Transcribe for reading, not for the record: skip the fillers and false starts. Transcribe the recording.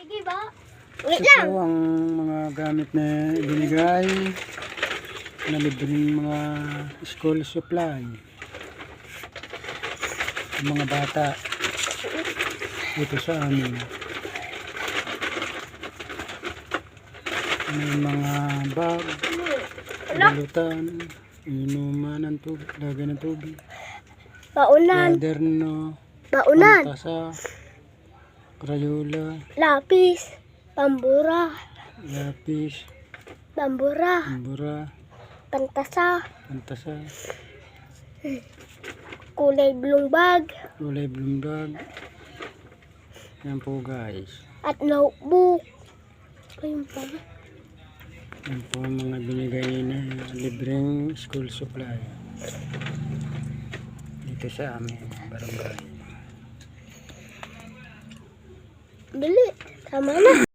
Sige ba? Ito po ang mga gamit na ibinigay na libreng mga school supply ng mga bata dito sa amin. May mga bag, balutan, inuman ng tubig, lagay ng tubig, Baunan. kwaderno, Baunan. pantasa, crayola, Lapis. Pambura. lapis, Pambura. tambura, Pantasa. pantasa, Kulay blue bag. kulay blumbag. Yan po guys. At notebook. Ayun pa. Yan po ang mga binigay na libreng school supply dito sa aming barangay. Bili. Tama na.